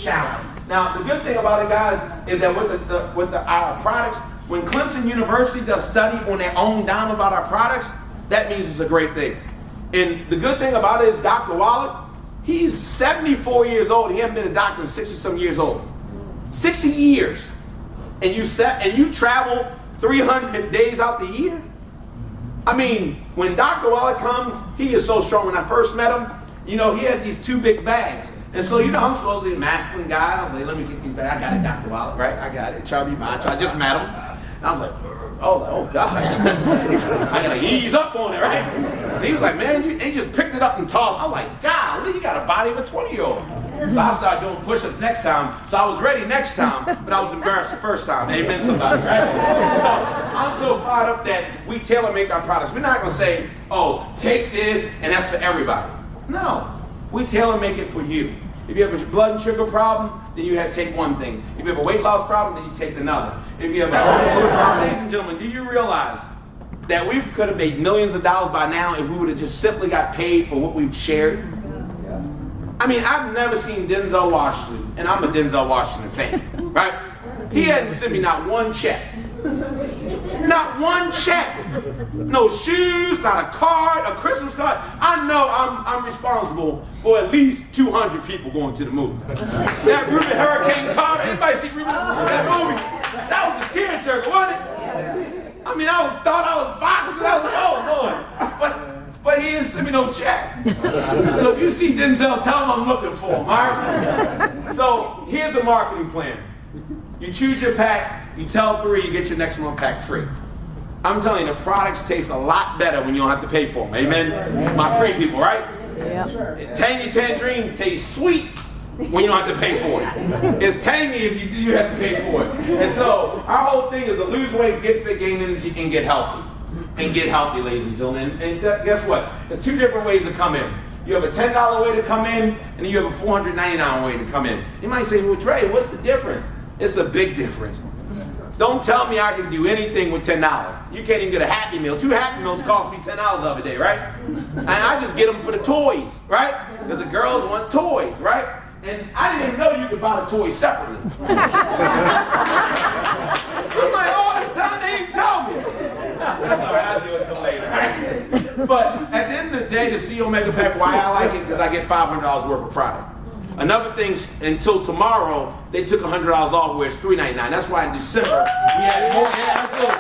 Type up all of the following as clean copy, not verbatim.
challenge. Now, the good thing about it, guys, is that with our products, when Clemson University does study on their own dime about our products, that means it's a great thing. And the good thing about it is Dr. Wallach, he's 74 years old. He hasn't been a doctor in 60-some years old. 60 years. And you travel 300 days out the year? I mean, when Dr. Wallach comes, he is so strong. When I first met him, he had these 2 big bags. And so, I'm supposed to be a masculine guy. I was like, let me get these bags. I got it, Dr. Wallach, right? I got it. Try to be macho. I just met him. And I was like, oh God. I got to ease up on it, right? And he was like, man, he just picked it up and tossed. I'm like, golly, you got a body of a 20-year-old. So I started doing push-ups next time. So I was ready next time, but I was embarrassed the first time. Amen, somebody, right? So I'm so fired up that we tailor make our products. We're not going to say, oh, take this and that's for everybody. No, we tailor make it for you. If you have a blood and sugar problem, then you have to take one thing. If you have a weight loss problem, then you take another. If you have a heart and sugar problem, ladies and gentlemen, do you realize that we could have made millions of dollars by now if we would have just simply got paid for what we've shared? Yes. I mean, I've never seen Denzel Washington, and I'm a Denzel Washington fan, right? He hadn't sent me not one check. Not one check. No shoes, not a card, a Christmas card. I know I'm responsible for at least 200 people going to the movie. That Reuben Hurricane Carter, anybody see Reuben? That movie? That was a tearjerker, wasn't it? I mean, thought I was boxing. I was like, oh Lord. But he didn't send me no check. So if you see Denzel, tell him I'm looking for him, all right? So here's a marketing plan. You choose your pack, you tell 3, you get your next month pack free. I'm telling you, the products taste a lot better when you don't have to pay for them. Amen? My free people, right? Yep. Tangy Tangerine tastes sweet when you don't have to pay for it. It's tangy if you have to pay for it. And so our whole thing is to lose weight, get fit, gain energy, and get healthy. And get healthy, ladies and gentlemen. And guess what? There's 2 different ways to come in. You have a $10 way to come in, and then you have a $499 way to come in. You might say, well, Trey, what's the difference? It's a big difference. Don't tell me I can do anything with $10. You can't even get a Happy Meal. 2 Happy Meals cost me $10 the other day, right? And I just get them for the toys, right? Because the girls want toys, right? And I didn't even know you could buy the toys separately. I'm like, all this time they didn't tell me. That's all right, I'll do it till later, right? But at the end of the day, the CEO Mega Pack, why I like it, because I get $500 worth of product. Another thing, until tomorrow, they took $100 off where it's $399. That's why in December, we had more. Yeah, absolutely.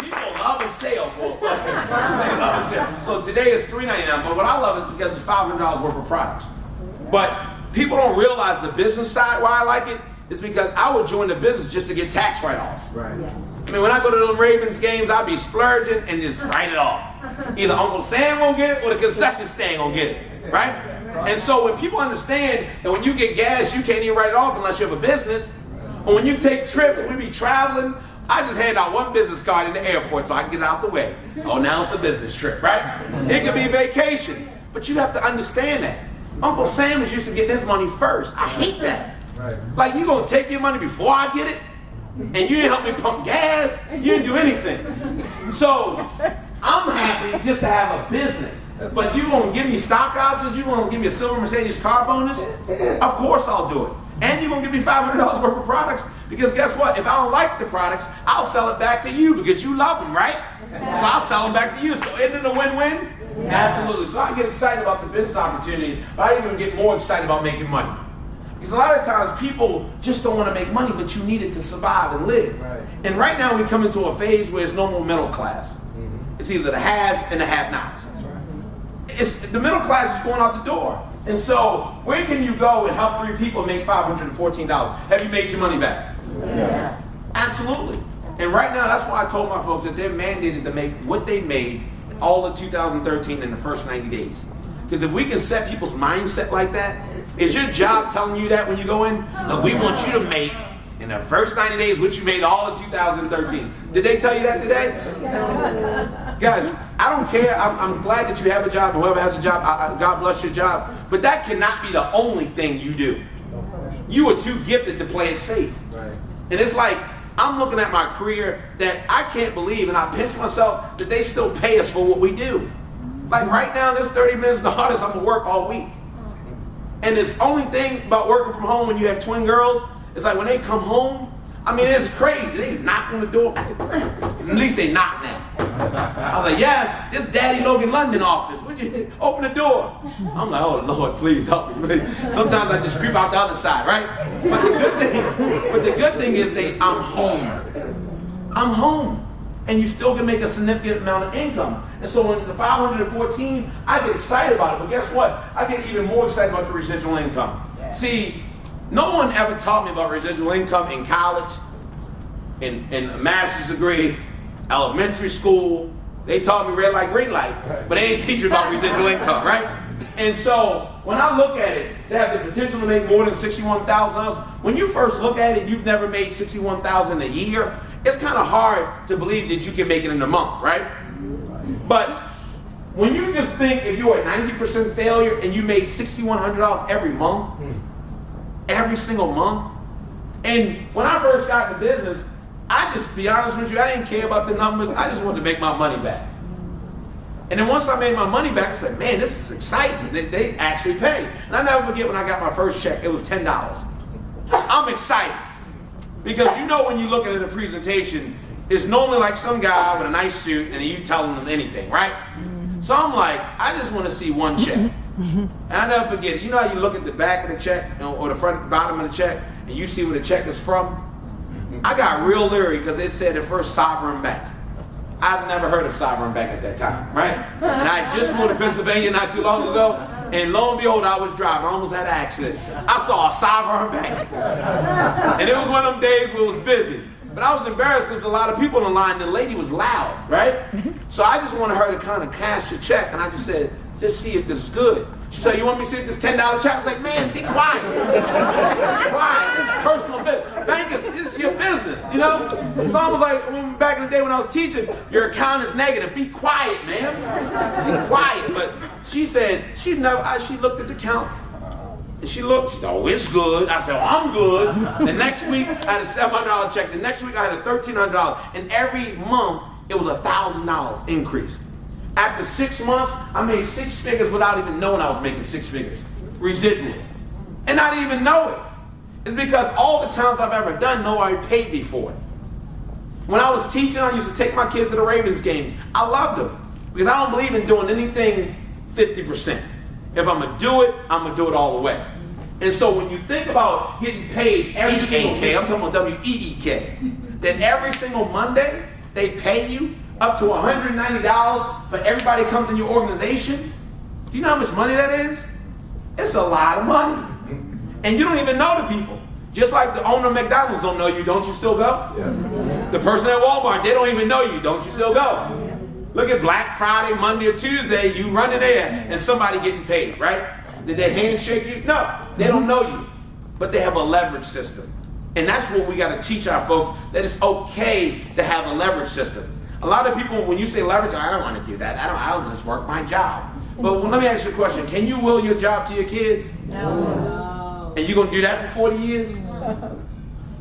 People love a sale, boy. They love a sale. So today is $399, but what I love is because it's $500 worth of products. But people don't realize the business side why I like it is because I would join the business just to get tax write-offs. Right. I mean, when I go to them Ravens games, I'll be splurging and just write it off. Either Uncle Sam won't get it or the concession stand won't get it, right? And so when people understand that when you get gas, you can't even write it off unless you have a business. And when you take trips, we be traveling, I just hand out one business card in the airport so I can get it out the way. Oh, now it's a business trip, right? It could be vacation, but you have to understand that. Uncle Sam is used to getting his money first. I hate that. Right. Like, you gonna take your money before I get it? And you didn't help me pump gas? You didn't do anything. So, I'm happy just to have a business. But you gonna give me stock options? You gonna give me a silver Mercedes car bonus? Of course I'll do it. And you're gonna give me $500 worth of products? Because guess what? If I don't like the products, I'll sell it back to you because you love them, right? So I'll sell them back to you. So isn't it a win-win? Yeah. Absolutely. So I get excited about the business opportunity, but I even get more excited about making money. Because a lot of times people just don't want to make money, but you need it to survive and live. Right. And right now we come into a phase where it's no more middle class. Mm-hmm. It's either the haves and the have-nots. It's the middle class is going out the door. And so where can you go and help 3 people make $514? Have you made your money back? Yes. Absolutely. And right now, that's why I told my folks that they're mandated to make what they made all of 2013 in the first 90 days. Because if we can set people's mindset like that, is your job telling you that when you go in? Look, we want you to make in the first 90 days what you made all of 2013. Did they tell you that today? Guys, I don't care. I'm glad that you have a job. Whoever has a job, God bless your job. But that cannot be the only thing you do. You are too gifted to play it safe. Right. And it's like, I'm looking at my career that I can't believe, and I pinch myself, that they still pay us for what we do. Like right now, this 30 minutes, the hardest I'm going to work all week. And this only thing about working from home when you have twin girls, is like when they come home, I mean, it's crazy. They knock on the door. At least they knock now. I was like, yes, this Daddy Logan London office. Would you open the door? I'm like, oh Lord, please help me. Sometimes I just creep out the other side, right? But the good thing is I'm home. I'm home. And you still can make a significant amount of income. And so when the 514, I get excited about it. But guess what? I get even more excited about the residual income. Yeah. See, no one ever taught me about residual income in college, in a master's degree, elementary school. They taught me red light, green light, but they ain't teach you about residual income, right? And so when I look at it, to have the potential to make more than $61,000, when you first look at it, you've never made $61,000 a year. It's kind of hard to believe that you can make it in a month, right? But when you just think if you're a 90% failure and you made $6,100 every month, every single month, and when I first got into business, I just be honest with you, I didn't care about the numbers. I just wanted to make my money back. And then once I made my money back, I said, man, this is exciting. They actually pay. And I never forget when I got my first check, it was $10. I'm excited. Because you know when you're looking at a presentation, it's normally like some guy with a nice suit and you telling them anything, right? So I'm like, I just want to see one check. And I never forget it. You know how you look at the back of the check or the front bottom of the check and you see where the check is from? I got real leery because it said the First Sovereign Bank. I've never heard of Sovereign Bank at that time, right? And I just moved to Pennsylvania not too long ago, and lo and behold, I was driving, I almost had an accident. I saw a Sovereign Bank. And it was one of them days where it was busy. But I was embarrassed because there was a lot of people in the line, and the lady was loud, right? So I just wanted her to kind of cash the check, and I just said, just see if this is good. She said, you want me to see if this $10 check? I was like, man, be quiet. Be quiet. This is personal business. Bankers, this is your business, you know? So I was like, back in the day when I was teaching, your account is negative. Be quiet, man. Be quiet. But she said, she looked at the account. And she looked, she said, oh, it's good. I said, oh, I'm good. The next week, I had a $700 check. The next week, I had a $1,300. And every month, it was a $1,000 increase. After 6 months, I made 6 figures without even knowing I was making 6 figures, residually. And I didn't even know it. It's because all the times I've ever done, nobody paid me for it. When I was teaching, I used to take my kids to the Ravens games. I loved them because I don't believe in doing anything 50%. If I'm going to do it, I'm going to do it all the way. And so when you think about getting paid every single K, I'm talking about W-E-E-K, then every single Monday, they pay you up to $190 for everybody that comes in your organization. Do you know how much money that is? It's a lot of money. And you don't even know the people. Just like the owner of McDonald's don't know you, don't you still go? Yeah. The person at Walmart, they don't even know you, don't you still go? Look at Black Friday, Monday or Tuesday, you running there and somebody getting paid, right? Did they handshake you? No, they don't know you. But they have a leverage system. And that's what we got to teach our folks, that it's okay to have a leverage system. A lot of people, when you say leverage, I don't want to do that. I'll just work my job. But let me ask you a question. Can you will your job to your kids? No. And you're going to do that for 40 years? No.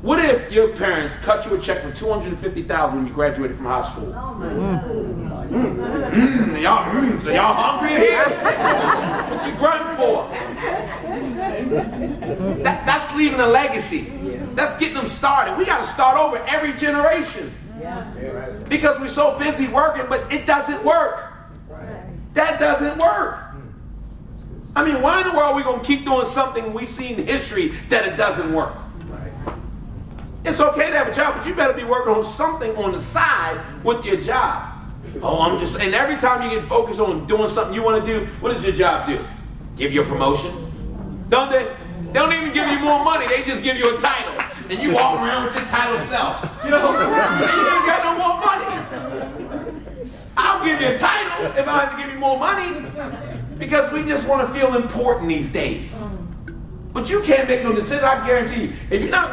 What if your parents cut you a check for $250,000 when you graduated from high school? So y'all hungry in here? What you grunting for? That's leaving a legacy. That's getting them started. We got to start over every generation. Because we're so busy working, but it doesn't work. That doesn't work. I mean, why in the world are we going to keep doing something we see in history that it doesn't work? It's okay to have a job, but you better be working on something on the side with your job. And every time you get focused on doing something you want to do, what does your job do? Give you a promotion? Don't they? They don't even give you more money, they just give you a title. And you walk around with your title self. You know, you ain't got no more money. I'll give you a title if I have to give you more money. Because we just want to feel important these days. But you can't make no decision. I guarantee you, if you're not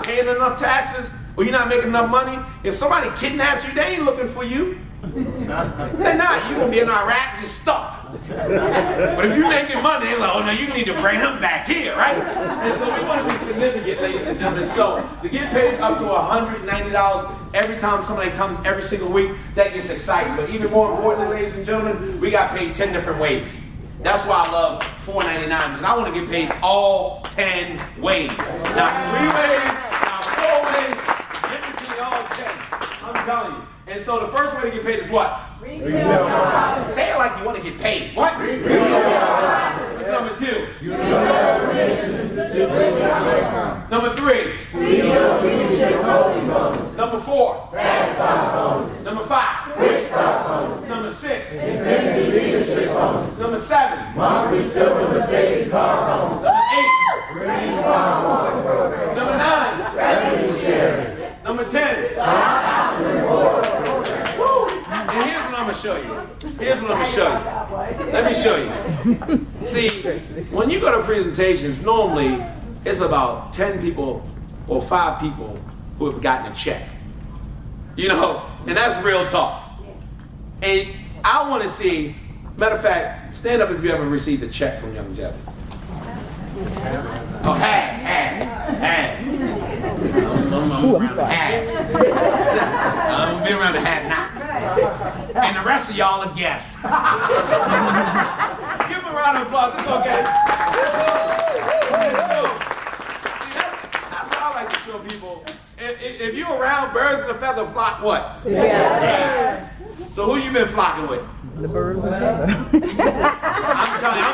paying enough taxes or you're not making enough money, if somebody kidnaps you, they ain't looking for you. They're not. You're going to be in Iraq just stuck. But if you're making money, they're like, oh no, you need to bring them back here, right? And so we want to be significant, ladies and gentlemen. So to get paid up to $190 every time somebody comes every single week, that gets exciting. But even more importantly, ladies and gentlemen, we got paid 10 different ways. That's why I love $4.99, because I want to get paid all 10 ways. Not 3 ways, not 4 ways. Give it to me all 10. I'm telling you. And so the first way to get paid is what? Retail. Say it like you want to get paid. What? Retail. What's number 2? Number 3. CEO leadership holding bonus. Number 4. Fast stock bonus. Number 5. Quick stock bonus. Number 6. Infinity leadership bonus. Number 7. Monthly silver Mercedes car bonus. Number 8. Green car award program. Number 9. Revenue sharing. Number 10. Stock option reward program. Woo! And here's what I'm going to show you. Here's what I'm going to show you. Let me show you. See, when you go to presentations, normally it's about 10 people or 5 people who have gotten a check. You know, and that's real talk. And I want to see, matter of fact, stand up if you ever received a check from Young Jelly. Oh, had. I'm around the hads. I'm going to be around the have-nots. And the rest of y'all are guests. Give them a round of applause. It's okay. See, that's how I like to show people. If you're around, birds of a feather flock what? Yeah. So who you been flocking with? The birds of a feather. I'm telling you,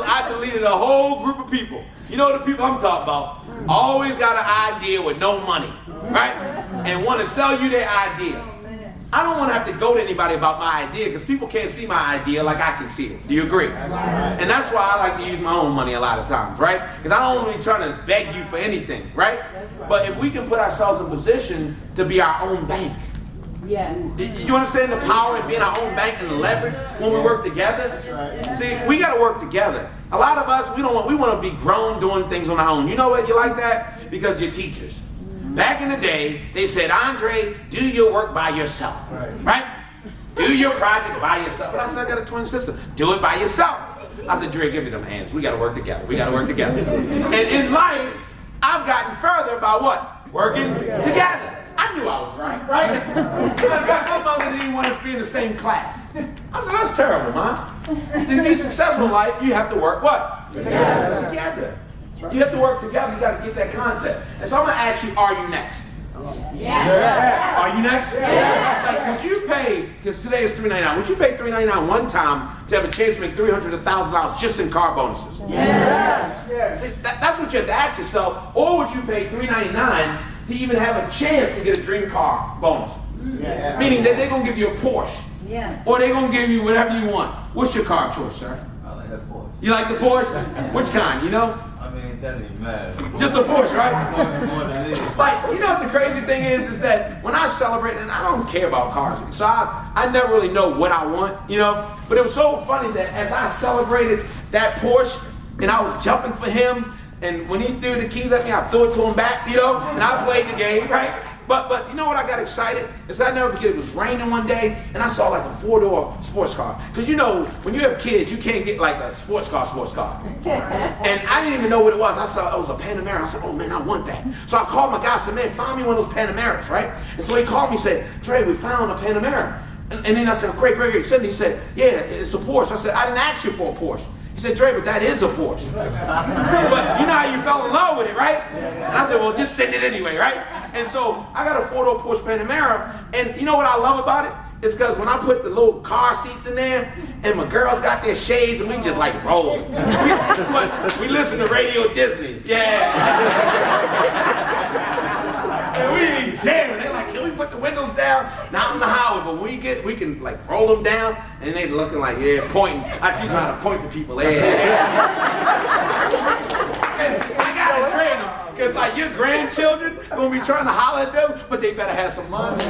I deleted a whole group of people. You know the people I'm talking about? Always got an idea with no money, right? And want to sell you their idea. I don't want to have to go to anybody about my idea because people can't see my idea like I can see it. Do you agree? And that's why I like to use my own money a lot of times, right? Because I don't really try to beg you for anything, right? But if we can put ourselves in position to be our own bank. Yes. You understand the power in being our own bank and the leverage when we work together? See, we got to work together. A lot of us, we want to be grown doing things on our own. You know what you like that? Because you're teachers. Back in the day, they said, Andre, do your work by yourself, right? Do your project by yourself. But I said, I got a twin sister. Do it by yourself. I said, Dre, give me them hands. We got to work together. We got to work together. And in life, I've gotten further by what? Working together. I knew I was right? My mother didn't want us to be in the same class. I said, that's terrible, Mom. To be successful in life, you have to work what? Together. You have to work together. You got to get that concept. And so I'm going to ask you, are you next? Yes. Are you next? Yes. Like, would you pay, because today is $3.99, would you pay $3.99 one time to have a chance to make $300 to $1,000 just in car bonuses? Yes. See, that's what you have to ask yourself. Or would you pay $3.99 to even have a chance to get a dream car bonus? Yes. Meaning that they're going to give you a Porsche. Yeah. Or they're going to give you whatever you want. What's your car choice, sir? I like that Porsche. You like the Porsche? Which kind, you know? I mean, it doesn't even matter. Just a Porsche, right? Like, you know what the crazy thing is that when I celebrate, and I don't care about cars, so I never really know what I want, you know? But it was so funny that as I celebrated that Porsche, and I was jumping for him, and when he threw the keys at me, I threw it to him back, you know? And I played the game, right? But you know what I got excited? Is I never forget, it was raining one day, and I saw like a 4-door sports car. Because you know, when you have kids, you can't get like a sports car. And I didn't even know what it was. I saw it was a Panamera. I said, oh man, I want that. So I called my guy, I said, man, find me one of those Panameras, right? And so he called me and said, Trey, we found a Panamera. And then I said, great. He said, yeah, it's a Porsche. I said, I didn't ask you for a Porsche. He said, Dre, but that is a Porsche. But you know how you fell in love with it, right? And I said, well, just send it anyway, right? And so I got a 4-door Porsche Panamera, and you know what I love about it? It's because when I put the little car seats in there, and my girls got their shades, and we just like rolling. We listen to Radio Disney. Yeah. And we be jamming. They're like, can we put the windows down? Not on the highway, but when we can like roll them down, and they looking like, yeah, pointing. I teach them how to point to people. Yeah. And I gotta train them. Because like your grandchildren gonna be trying to holler at them, but they better have some money.